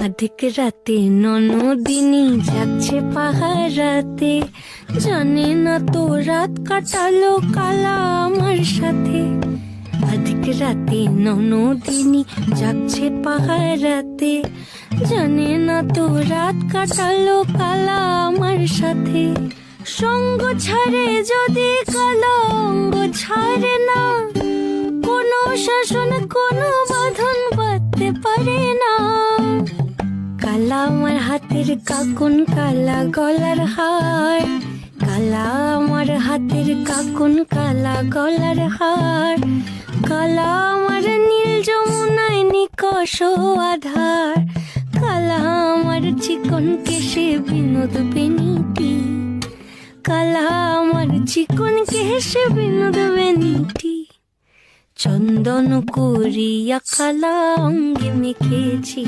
আধিক রাতে ননদিনী যাচ্ছে পাহারাতে, জানে না তো রাত কাটালো কালা আমার সাথে। আধিক রাতে ননদিনী যাচ্ছে পাহারাতে, জানে না তো রাত কাটালো কালা আমার সাথে। সঙ্গ ছাড়ে যদি কালা অঙ্গ ছাড়ে না, কোনো শাসন কোনো বাঁধন বাঁধতে পারে না। কালা আমার হাতের কাকুন কালা গলার হার, কালা আমার হাতের কাকুন কালা গলার হার। কালা আমার নীল যমুনায় নিকষ আধার, কালা আমার চিকন কেশে বিনোদ বেনিটি। কালা আমার চিকন কেশে বিনোদ বেনিটি। চন্দন করিয়া কালা অঙ্গে মেখেছি।